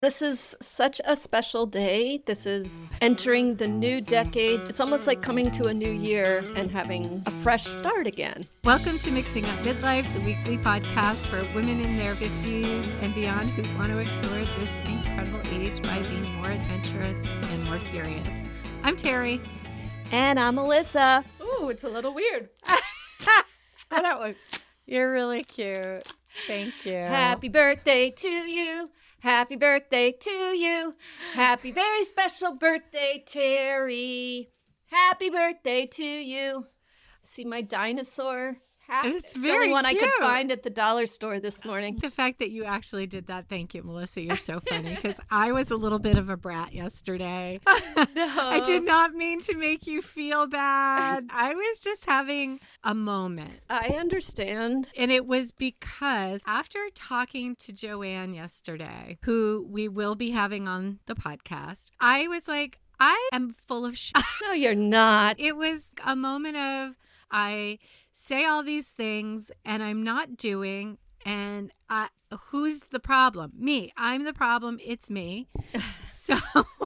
This is such a special day. This is entering the new decade. It's almost like coming to a new year and having a fresh start again. Welcome to Mixing Up Midlife, the weekly podcast for women in their 50s and beyond who want to explore this incredible age by being more adventurous and more curious. I'm Terry. And I'm Melissa. Ooh, it's a little weird. That one. You're really cute. Thank you. Happy birthday to you. Happy birthday to you. Happy very special birthday, Terry. Happy birthday to you. See my dinosaur hat? It's the very only one I could cute. find at the dollar store this morning. The fact that you actually did that, thank you, Melissa. You're so funny because I was a little bit of a brat yesterday. No. I did not mean to make you feel bad. I was just having a moment. I understand. And it was because after talking to Joanne yesterday, who we will be having on the podcast, I was like, I am full of shit. No, you're not. It was a moment of I say all these things and I'm not doing, and who's the problem? Me. I'm the problem. It's me. So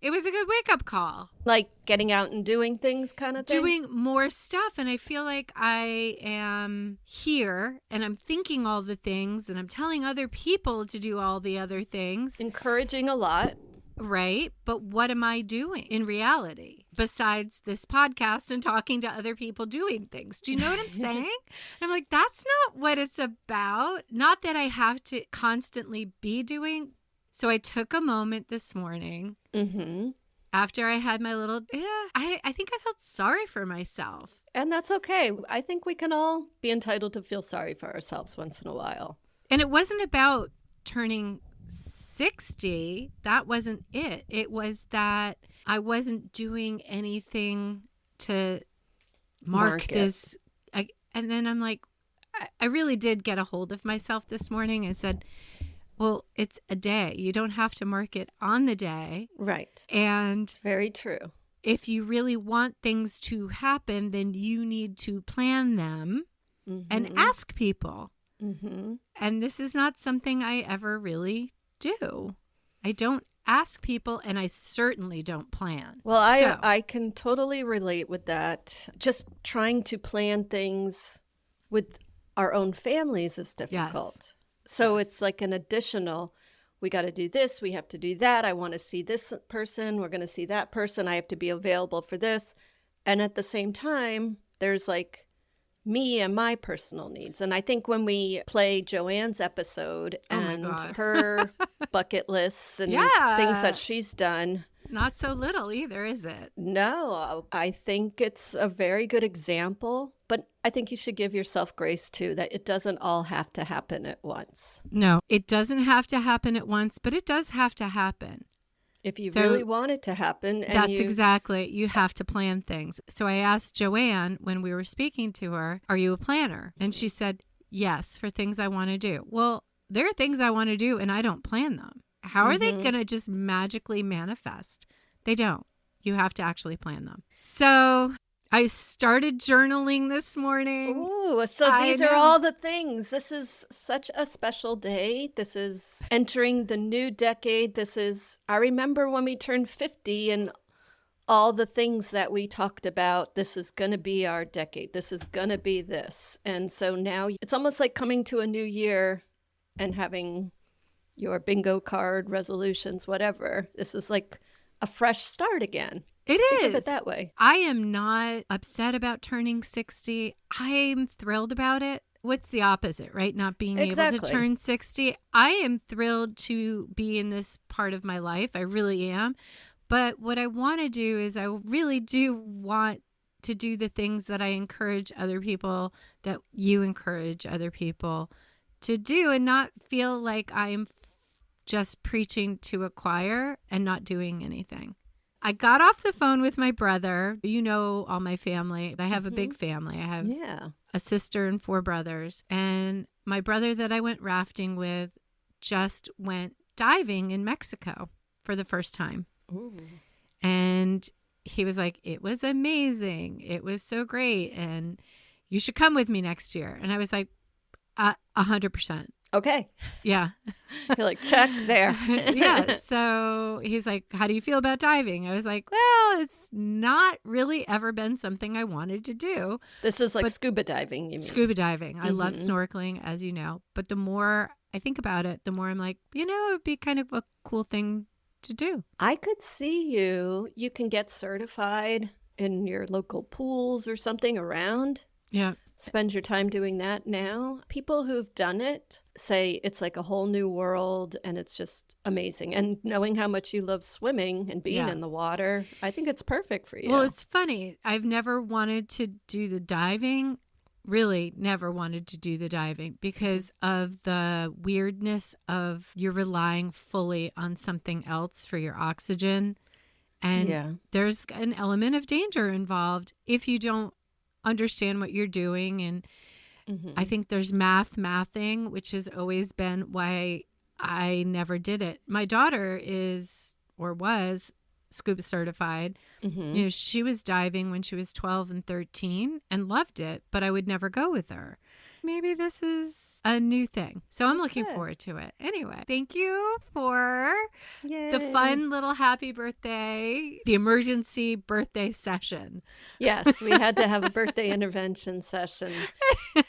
it was a good wake-up call. Like getting out and doing things kind of thing? Doing more stuff, and I feel like I am here and I'm thinking all the things and I'm telling other people to do all the other things. Encouraging a lot. Right. But what am I doing in reality besides this podcast and talking to other people doing things? Do you know what I'm saying? I'm like, that's not what it's about. Not that I have to constantly be doing. So I took a moment this morning after I had my little, I think I felt sorry for myself. And that's okay. I think we can all be entitled to feel sorry for ourselves once in a while. And it wasn't about turning 60. That wasn't it. It was that I wasn't doing anything to mark this. And then I'm like, I really did get a hold of myself this morning and said, well, it's a day. You don't have to mark it on the day. Right. And Very true. if you really want things to happen, then you need to plan them and ask people. And this is not something I ever really do. I don't ask people, and I certainly don't plan. Well, I can totally relate with that. Just trying to plan things with our own families is difficult. Yes. So it's like an additional, we got to do this, we have to do that. I want to see this person, we're going to see that person. I have to be available for this. And at the same time, there's like me and my personal needs. And I think when we play Joanne's episode and her bucket lists and things that she's done. Not so little either, is it? No, I think it's a very good example. But I think you should give yourself grace too, that it doesn't all have to happen at once. No, it doesn't have to happen at once, but it does have to happen. If you really want it to happen. And that's exactly, you have to plan things. So I asked Joanne when we were speaking to her, are you a planner? And she said, yes, for things I want to do. Well, there are things I want to do and I don't plan them. How are they going to just magically manifest? They don't. You have to actually plan them. So I started journaling this morning. Ooh, so these are all the things. This is such a special day. This is entering the new decade. I remember when we turned 50 and all the things that we talked about. This is going to be our decade. This is going to be this. And so now it's almost like coming to a new year and having your bingo card, resolutions, whatever. This is like a fresh start again. It is. Think of it that way. I am not upset about turning 60. I'm thrilled about it. What's the opposite, right? Not being able to turn 60. I am thrilled to be in this part of my life. I really am. But what I want to do is I really do want to do the things that I encourage other people, that you encourage other people to do, and not feel like I'm just preaching to a choir and not doing anything. I got off the phone with my brother. You know all my family. I have a big family. I have a sister and 4 brothers. And my brother that I went rafting with just went diving in Mexico for the first time. Ooh. And he was like, it was amazing. It was so great. And you should come with me next year. And I was like, 100%. Okay. Yeah. You're like, check there. Yeah. So he's like, how do you feel about diving? I was like, well, it's not really ever been something I wanted to do. This is like scuba diving, you mean? Scuba diving. I love snorkeling, as you know. But the more I think about it, the more I'm like, it would be kind of a cool thing to do. I could see you. You can get certified in your local pools or something around. Yeah. Spend your time doing that now. People who've done it say it's like a whole new world and it's just amazing. And knowing how much you love swimming and being in the water, I think it's perfect for you. Well, it's funny. I've never wanted to do the diving, really never wanted to do the diving because of the weirdness of you're relying fully on something else for your oxygen. And there's an element of danger involved if you don't understand what you're doing. And I think there's mathing, which has always been why I never did it. My daughter is or was scuba certified. She was diving when she was 12 and 13 and loved it, but I would never go with her. Maybe this is a new thing. So I'm looking forward to it. Anyway, thank you for the fun little happy birthday, the emergency birthday session. Yes, we had to have a birthday intervention session.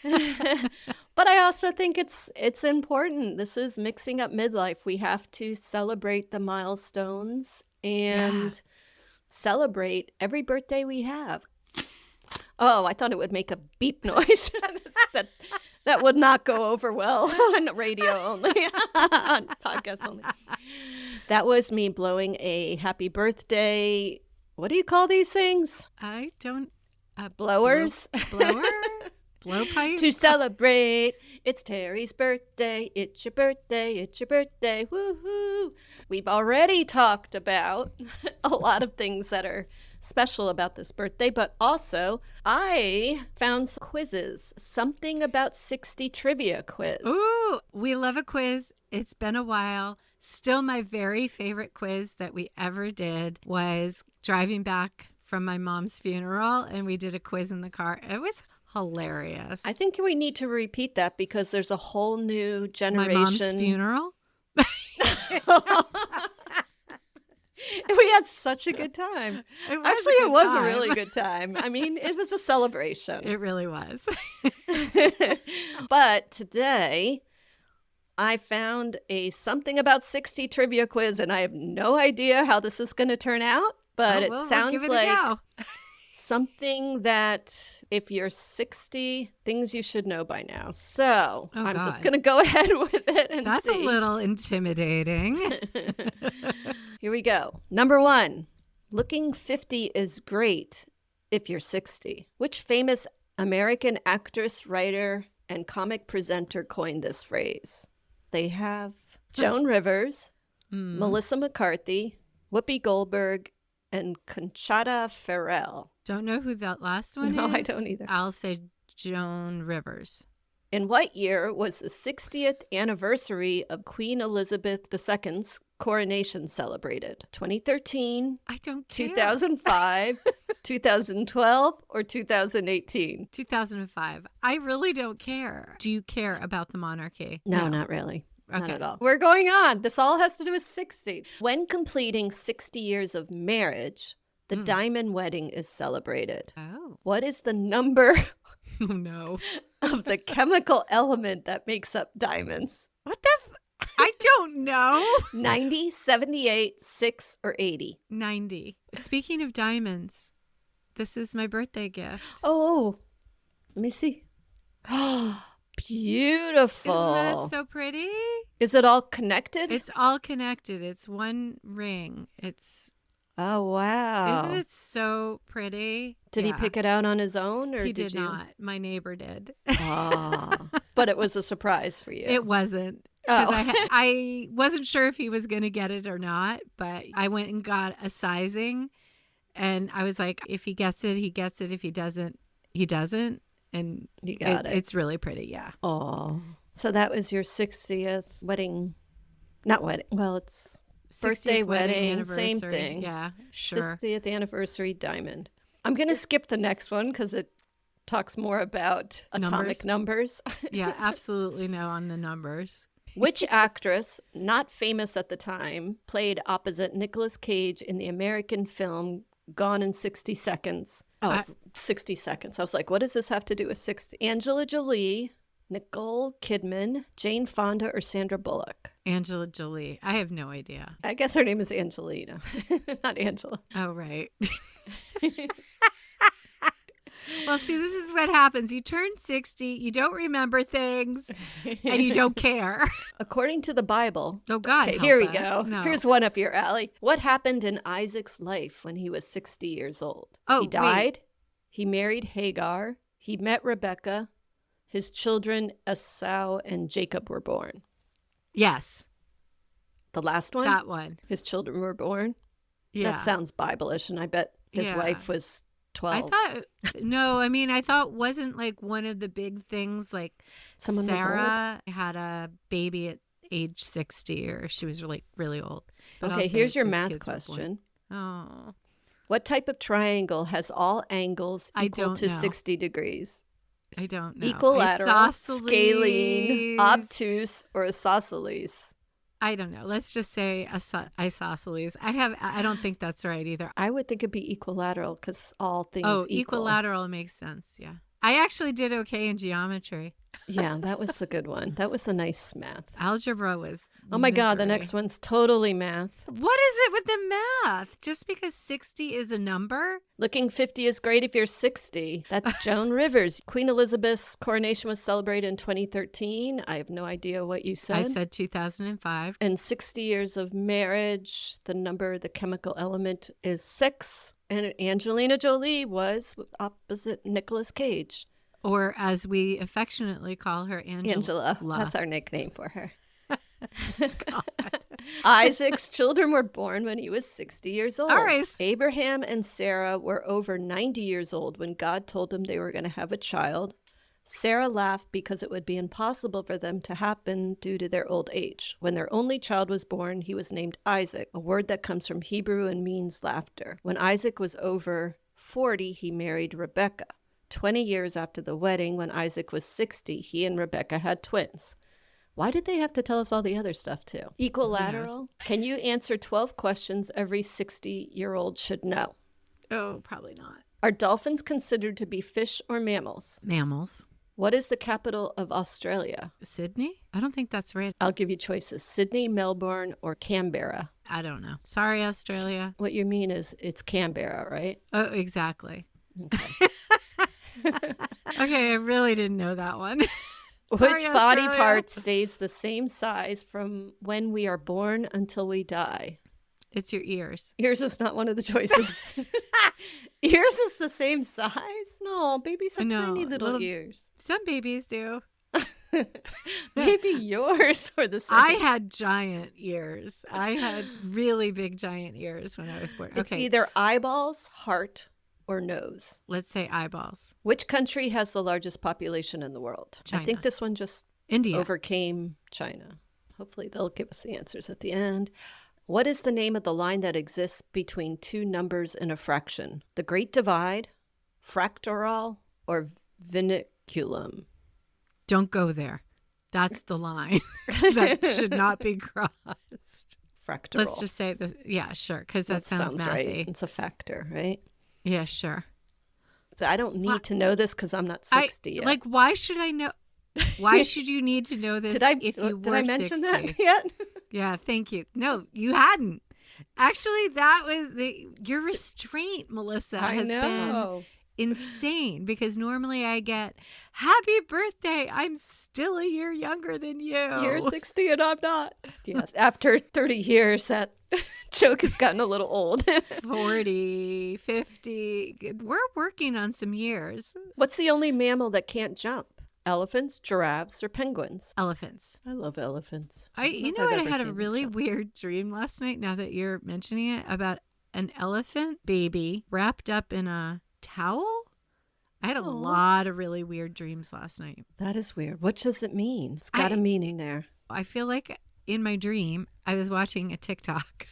But I also think it's important. This is mixing up midlife. We have to celebrate the milestones and celebrate every birthday we have. Oh, I thought it would make a beep noise. that would not go over well on radio only, on podcast only. That was me blowing a happy birthday. What do you call these things? I don't. Blowers? Blower? Blowpipe? To celebrate. It's Terry's birthday. It's your birthday. It's your birthday. Woohoo. We've already talked about a lot of things that are special about this birthday, but also I found some quizzes, something about 60 trivia quiz. Ooh, we love a quiz. It's been a while. Still my very favorite quiz that we ever did was driving back from my mom's funeral, and we did a quiz in the car. It was hilarious. I think we need to repeat that because there's a whole new generation. My mom's funeral? We had such a good time. It was a time. really good time. I mean, it was a celebration. It really was. But today, I found a something about 60 trivia quiz, and I have no idea how this is going to turn out, but it sounds like something that if you're 60, things you should know by now. So I'm just going to go ahead with it and That's see. a little intimidating. Here we go. Number 1, looking 50 is great if you're 60. Which famous American actress, writer, and comic presenter coined this phrase? They have Joan Rivers, Melissa McCarthy, Whoopi Goldberg, and Conchata Ferrell. Don't know who that last one is. No, I don't either. I'll say Joan Rivers. In what year was the 60th anniversary of Queen Elizabeth II's coronation celebrated? 2013? I don't care. 2005, 2012, or 2018? 2005. I really don't care. Do you care about the monarchy? No, not really. Okay. Not at all. We're going on. This all has to do with 60. When completing 60 years of marriage, the diamond wedding is celebrated. Oh. What is the number Oh, no. of the chemical element that makes up diamonds? What the I don't know. 90, 78, 6, or 80? 90. Speaking of diamonds, this is my birthday gift. Oh, let me see. Oh, beautiful. Isn't that so pretty? Is it all connected? It's all connected. It's one ring. Oh, wow. Isn't it so pretty? Did he pick it out on his own? Or he did not. My neighbor did. Oh, but it was a surprise for you. It wasn't. Because I wasn't sure if he was going to get it or not, but I went and got a sizing, and I was like, if he gets it, he gets it. If he doesn't, he doesn't. And you got it. It's really pretty, yeah. Oh, so that was your 60th wedding. Not wedding. Well, it's birthday, wedding, same thing. Yeah, sure. 60th anniversary diamond. I'm going to skip the next one because it talks more about atomic numbers. Yeah, absolutely no on the numbers. Which actress, not famous at the time, played opposite Nicolas Cage in the American film Gone in 60 Seconds? 60 Seconds. I was like, what does this have to do with 60? Angela Jolie, Nicole Kidman, Jane Fonda, or Sandra Bullock? Angela Jolie. I have no idea. I guess her name is Angelina, not Angela. Oh, right. Well, see, this is what happens. You turn 60, you don't remember things, and you don't care. According to the Bible. Oh, God. Okay, here we us. go. No. Here's one up your alley. What happened in Isaac's life when he was 60 years old? Oh, he died. He married Hagar. He met Rebecca. His children, Esau and Jacob, were born. Yes. The last one? That one. His children were born? Yeah. That sounds Bible-ish, and I bet his wife was 12. I thought wasn't like one of the big things like Sarah had a baby at age 60 or she was like really old. But okay, here's your math question. Oh. What type of triangle has all angles equal to 60 degrees? I don't know. Equilateral, scalene, obtuse, or isosceles? I don't know. Let's just say isosceles. I don't think that's right either. I would think it'd be equalateral because all things equal. Equilateral makes sense. Yeah. I actually did okay in geometry. Yeah, that was the good one. That was the nice math. Algebra was Oh my God, the next one's totally math. What is it with the math? Just because 60 is a number? Looking 50 is great if you're 60. That's Joan Rivers. Queen Elizabeth's coronation was celebrated in 2013. I have no idea what you said. I said 2005. And 60 years of marriage, the chemical element is 6. And Angelina Jolie was opposite Nicolas Cage. Or as we affectionately call her, Angela. That's our nickname for her. Isaac's children were born when he was 60 years old. All right. Abraham and Sarah were over 90 years old when God told them they were going to have a child. Sarah laughed because it would be impossible for them to happen due to their old age. When their only child was born, he was named Isaac, a word that comes from Hebrew and means laughter. When Isaac was over 40, he married Rebecca. 20 years after the wedding, when Isaac was 60, he and Rebecca had twins. Why did they have to tell us all the other stuff, too? Equilateral. Can you answer 12 questions every 60-year-old should know? Oh, probably not. Are dolphins considered to be fish or mammals? Mammals. What is the capital of Australia? Sydney? I don't think that's right. I'll give you choices. Sydney, Melbourne, or Canberra. I don't know. Sorry, Australia. What you mean is it's Canberra, right? Oh, exactly. Okay. Okay, I really didn't know that one. Sorry, Which body Australia. part stays the same size from when we are born until we die? It's your ears. Ears is not one of the choices. Ears is the same size? No, babies have tiny little ears. Some babies do. Maybe yours were the same. I had giant ears. I had really big giant ears when I was born. It's either eyeballs, heart, or nose. Let's say eyeballs. Which country has the largest population in the world? China. I think this one just India overcame China. Hopefully they'll give us the answers at the end. What is the name of the line that exists between two numbers in a fraction? The Great Divide, fractal, or vinculum? Don't go there. That's the line that should not be crossed. Fractal. Let's just say sure, because that sounds mathy. Right. It's a factor, right? Yeah, sure. So I don't need to know this because I'm not 60 yet. Like, why should I know? Why should you need to know this if you were 60? Did I mention that yet? Yeah, thank you. No, you hadn't. Actually, that was your restraint, Melissa, has been insane because normally I get, happy birthday, I'm still a year younger than you. You're 60 and I'm not. Yes, after 30 years, that joke has gotten a little old. 40, 50. We're working on some years. What's the only mammal that can't jump? Elephants, giraffes, or penguins? Elephants. I love elephants. I had a really weird dream last night, now that you're mentioning it, about an elephant baby wrapped up in a towel. I had a lot of really weird dreams last night. That is weird. What does it mean? It's got a meaning there. I feel like in my dream, I was watching a TikTok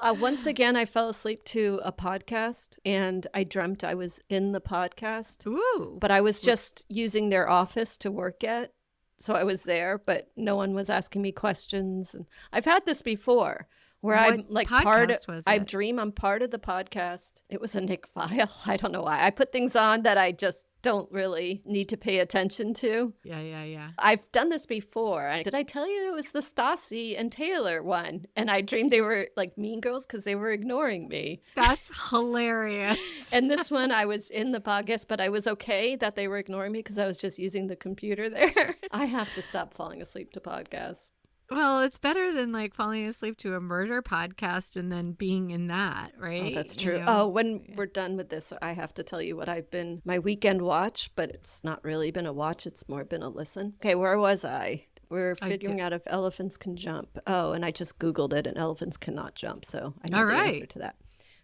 Once again, I fell asleep to a podcast and I dreamt I was in the podcast. Ooh. But I was just using their office to work at. So I was there, but no one was asking me questions. And I've had this before where I'm like I dream I'm part of the podcast. It was a Nick file. I don't know why. I put things on that I just don't really need to pay attention to. Yeah. I've done this before. Did I tell you it was the Stassi and Taylor one? And I dreamed they were like mean girls because they were ignoring me. That's hilarious. And this one, I was in the podcast, but I was okay that they were ignoring me because I was just using the computer there. I have to stop falling asleep to podcasts. Well, it's better than like falling asleep to a murder podcast and then being in that, right? Oh, that's true. When we're done with this, I have to tell you what I've been, my weekend watch, but it's not really been a watch. It's more been a listen. Okay, where was I? We're figuring out if elephants can jump. Oh, and I just Googled it and elephants cannot jump. So I know the answer to that.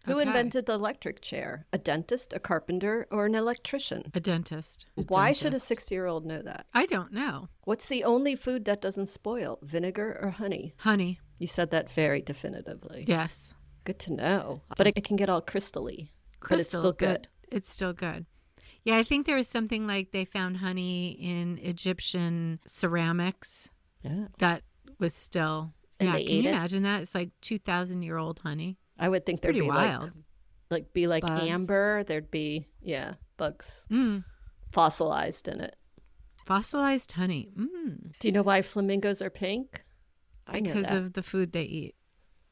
Who invented the electric chair? A dentist, a carpenter, or an electrician? A dentist. Why should a 60-year-old know that? I don't know. What's the only food that doesn't spoil? Vinegar or honey? Honey. You said that very definitively. Yes. Good to know. But it can get all crystally. But it's still good. It's still good. Yeah, I think there was something like they found honey in Egyptian ceramics. Yeah. That was still... And yeah, they can ate you it? imagine that? It's like 2,000-year-old honey. I would think there'd pretty be wild. Like Bugs. amber. There'd be, bugs Mm. fossilized in it. Fossilized honey. Mm. Do you know why flamingos are pink? I know Because that. of the food they eat.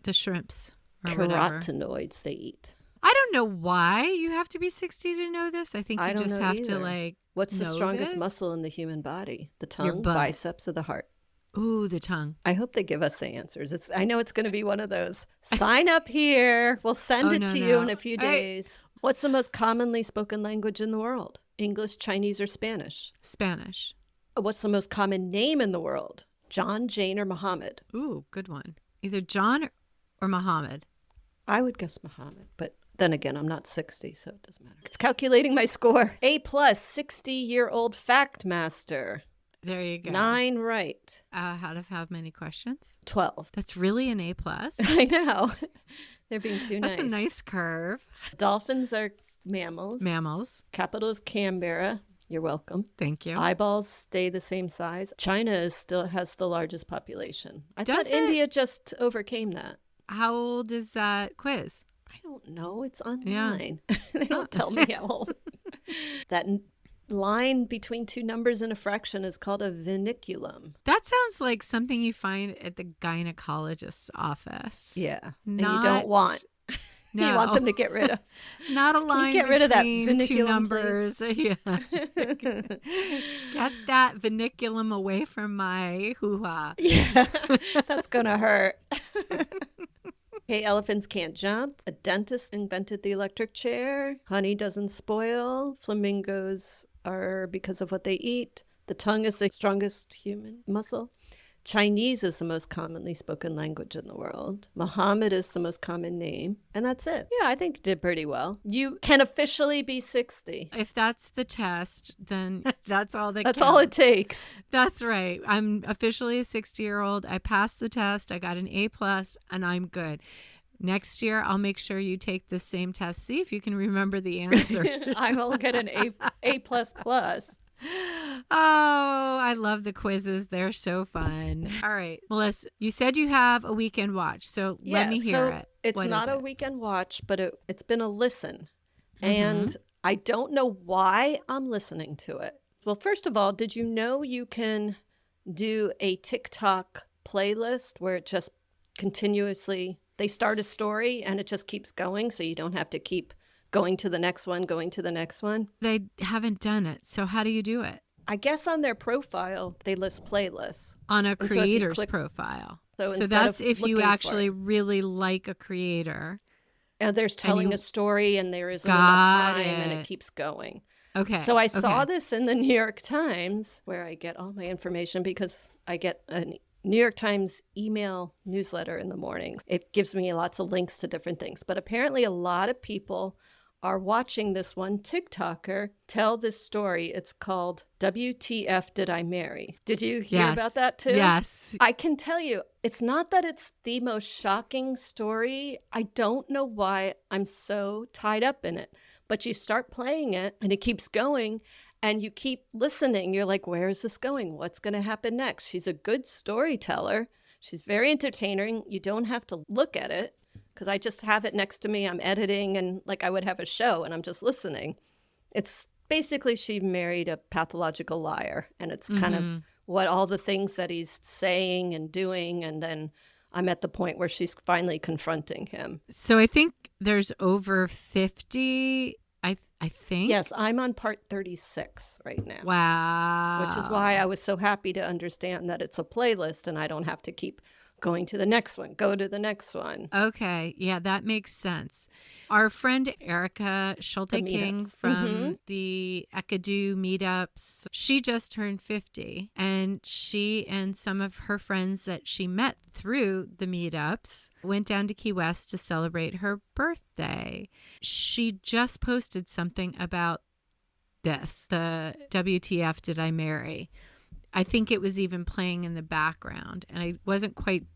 The shrimps or whatever. Carotenoids they eat. I don't know why you have to be 60 to know this. I think you just have to like What's the know strongest this? muscle in the human body? The Your tongue, butt. biceps, or the heart? Ooh, the tongue. I hope they give us the answers. I know it's going to be one of those. Sign up here. We'll send it to you in a few days. What's the most commonly spoken language in the world? English, Chinese, or Spanish? Spanish. What's the most common name in the world? John, Jane, or Muhammad? Ooh, good one. Either John or Muhammad. I would guess Muhammad, but then again, I'm not 60, so it doesn't matter. It's calculating my score. A+, 60-year-old fact master. There you go. 9 right. Out of how many questions? 12. That's really an A+. I know. They're being too nice. That's a nice curve. Dolphins are mammals. Mammals. Capital is Canberra. You're welcome. Thank you. Eyeballs stay the same size. China still has the largest population. I thought Does it? India just overcame that. How old is that quiz? I don't know. It's online. They don't tell me how old. That line between two numbers in a fraction is called a vinculum. That sounds like something you find at the gynecologist's office. Yeah. And Not, you don't want. No. You want them to get rid of. Not a line get rid of that between two vinculum, numbers. Yeah. Get that vinculum away from my hoo-ha. Yeah. That's going to hurt. Okay, elephants can't jump. A dentist invented the electric chair. Honey doesn't spoil. Flamingos are because of what they eat. The tongue is the strongest human muscle. Chinese is the most commonly spoken language in the world. Muhammad is the most common name. And that's it. Yeah, I think you did pretty well. You can officially be 60. If that's the test, then that's all that That's counts. all it takes. That's right. I'm officially a 60-year-old. I passed the test. I got an A+, and I'm good. Next year, I'll make sure you take the same test. See if you can remember the answer. I will get an A++. Oh, I love the quizzes. They're so fun. All right, Melissa, you said you have a weekend watch, so let me hear it. It's What not is a it? weekend watch, but it's been a listen. And I don't know why I'm listening to it. Well, first of all, did you know you can do a TikTok playlist where it just continuously, they start a story and it just keeps going, so you don't have to keep going to the next one, going to the next one? They haven't done it, so how do you do it? I guess on their profile, they list playlists. On a And so if you creator's click- profile. So So instead that's of if you looking for actually it. really like a creator. And there's telling you- a story and there isn't Got enough time and it. it keeps going. Okay. So I saw okay. this in the New York Times, where I get all my information because I get a New York Times email newsletter in the morning. It gives me lots of links to different things. But apparently a lot of people are watching this one TikToker tell this story. It's called WTF Did I Marry? Did you hear about that too? Yes. I can tell you, it's not that it's the most shocking story. I don't know why I'm so tied up in it. But you start playing it and it keeps going and you keep listening. You're like, where is this going? What's going to happen next? She's a good storyteller. She's very entertaining. You don't have to look at it because I just have it next to me. I'm editing and like I would have a show and I'm just listening. It's basically she married a pathological liar. And it's kind of what all the things that he's saying and doing. And then I'm at the point where she's finally confronting him. So I think there's over 50, I think. Yes, I'm on part 36 right now. Wow. Which is why I was so happy to understand that it's a playlist and I don't have to keep going to the next one, go to the next one. Okay. Yeah, that makes sense. Our friend Erica Schulte-King from the Ekadu meetups, she just turned 50 and she and some of her friends that she met through the meetups went down to Key West to celebrate her birthday. She just posted something about this, the WTF Did I Marry? I think it was even playing in the background, and I wasn't quite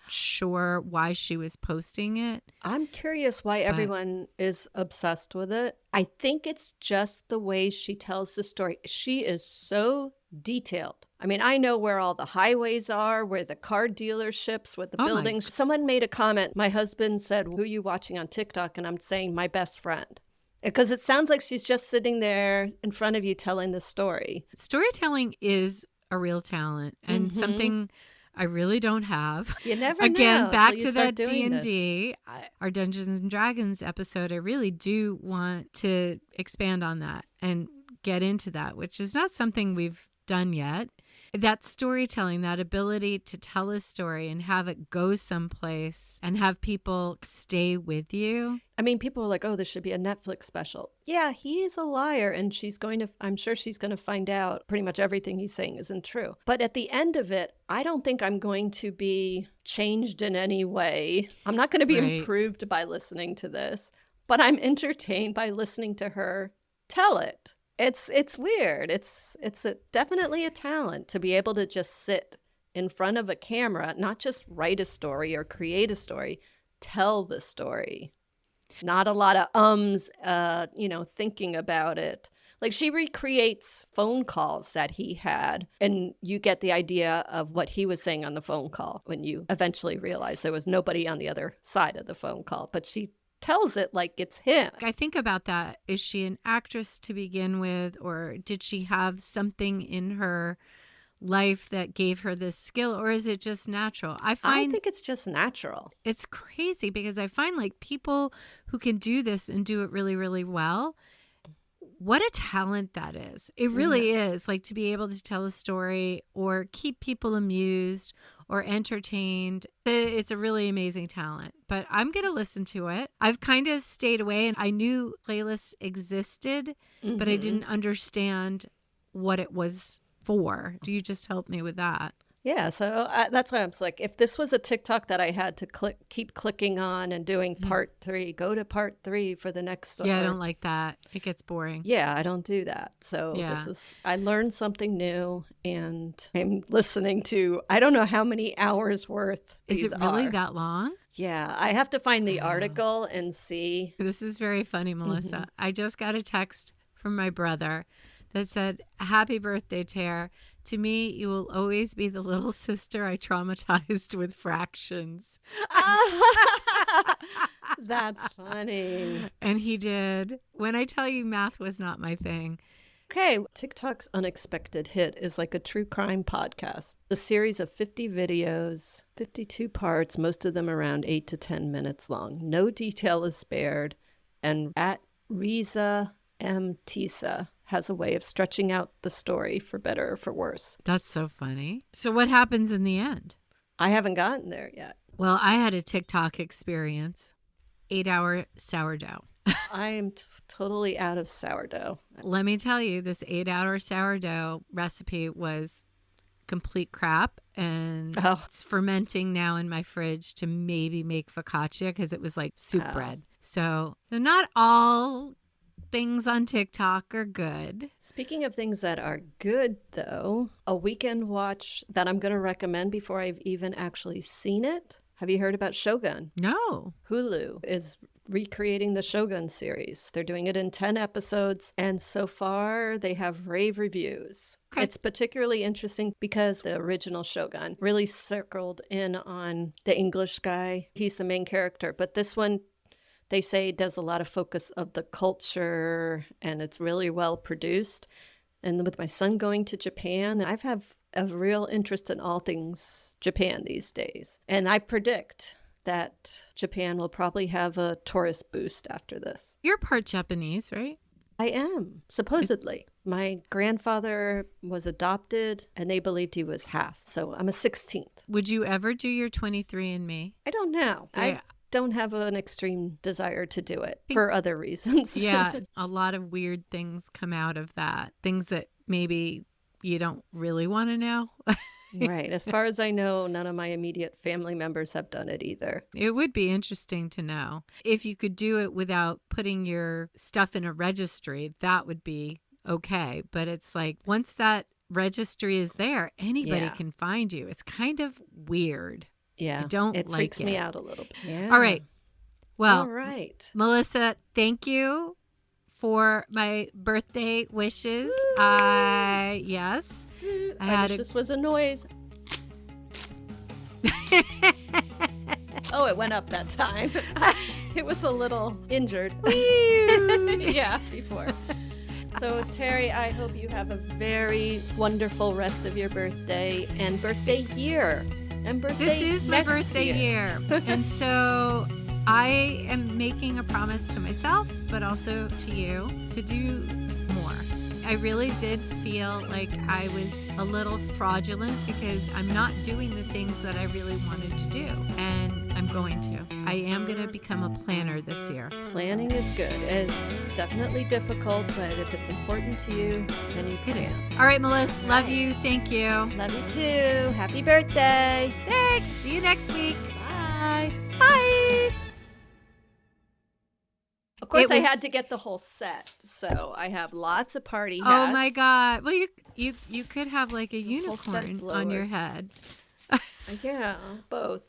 sure why she was posting it. I'm curious why everyone is obsessed with it. I think it's just the way she tells the story. She is so detailed. I mean, I know where all the highways are, where the car dealerships, with the buildings. Someone made a comment. My husband said, who are you watching on TikTok? And I'm saying, my best friend. Because it sounds like she's just sitting there in front of you telling the story. Storytelling is a real talent and something I really don't have. You never Again, know. Back to that D&D, our Dungeons and Dragons episode, I really do want to expand on that and get into that, which is not something we've done yet. That storytelling, that ability to tell a story and have it go someplace and have people stay with you. I mean, people are like, oh, this should be a Netflix special. Yeah, he is a liar. And I'm sure she's going to find out pretty much everything he's saying isn't true. But at the end of it, I don't think I'm going to be changed in any way. I'm not going to be improved by listening to this, but I'm entertained by listening to her tell it. It's weird. It's definitely a talent to be able to just sit in front of a camera, not just write a story or create a story, tell the story. Not a lot of thinking about it. Like she recreates phone calls that he had, and you get the idea of what he was saying on the phone call when you eventually realize there was nobody on the other side of the phone call. But she tells it like it's him. I think about that. Is she an actress to begin with, or did she have something in her life that gave her this skill, or is it just natural? I think it's just natural. It's crazy because I find like people who can do this and do it really, really well, what a talent that is. It really is, like, to be able to tell a story or keep people amused or entertained. It's a really amazing talent, but I'm going to listen to it. I've kind of stayed away, and I knew playlists existed, but I didn't understand what it was for. Do you just help me with that? Yeah, so that's why I'm like, if this was a TikTok that I had to keep clicking on and doing part 3, go to part 3 for the next. Yeah, I don't like that. It gets boring. Yeah, I don't do that. So I learned something new, and I'm listening to, I don't know how many hours worth these Is it really are. that long? Yeah, I have to find the article and see. This is very funny, Melissa. I just got a text from my brother that said, "Happy birthday, Tara. To me, you will always be the little sister I traumatized with fractions." That's funny. And he did. When I tell you math was not my thing. Okay, TikTok's unexpected hit is like a true crime podcast. A series of 50 videos, 52 parts, most of them around 8 to 10 minutes long. No detail is spared. And at Riza M. Tisa has a way of stretching out the story for better or for worse. That's so funny. So what happens in the end? I haven't gotten there yet. Well, I had a TikTok experience. 8-hour sourdough. I am totally out of sourdough. Let me tell you, this 8-hour sourdough recipe was complete crap. And it's fermenting now in my fridge to maybe make focaccia because it was like soup bread. So not all things on TikTok are good. Speaking of things that are good, though, a weekend watch that I'm going to recommend before I've even actually seen it. Have you heard about Shogun? No. Hulu is recreating the Shogun series. They're doing it in 10 episodes, and so far they have rave reviews. Okay. It's particularly interesting because the original Shogun really circled in on the English guy. He's the main character, but this one, they say, does a lot of focus of the culture, and it's really well produced. And with my son going to Japan, I've had a real interest in all things Japan these days. And I predict that Japan will probably have a tourist boost after this. You're part Japanese, right? I am, supposedly. My grandfather was adopted, and they believed he was half. So I'm a 16th. Would you ever do your 23andMe? I don't know. Yeah. I don't have an extreme desire to do it for other reasons. Yeah, a lot of weird things come out of that. Things that maybe you don't really want to know. Right. As far as I know, none of my immediate family members have done it either. It would be interesting to know. If you could do it without putting your stuff in a registry, that would be okay. But it's like once that registry is there, anybody can find you. It's kind of weird. Yeah. I don't it like freaks it. me out a little bit. Yeah. All right. Well, all right. Melissa, thank you for my birthday wishes. Woo! I wish this was a noise. Oh, it went up that time. It was a little injured. Yeah, before. So, Terry, I hope you have a very wonderful rest of your birthday and birthday year. And birthday This is my birthday year. And so I am making a promise to myself, but also to you, to do more. I really did feel like I was a little fraudulent because I'm not doing the things that I really wanted to do. And I'm going to. I am going to become a planner this year. Planning is good. It's definitely difficult, but if it's important to you, then you can. It is. All right, Melissa. Love you. Thank you. Love you too. Happy birthday. Thanks. See you next week. Bye. Bye. Of course, I had to get the whole set, so I have lots of party hats. Oh my God! Well, you could have like a unicorn on your head. Yeah, both.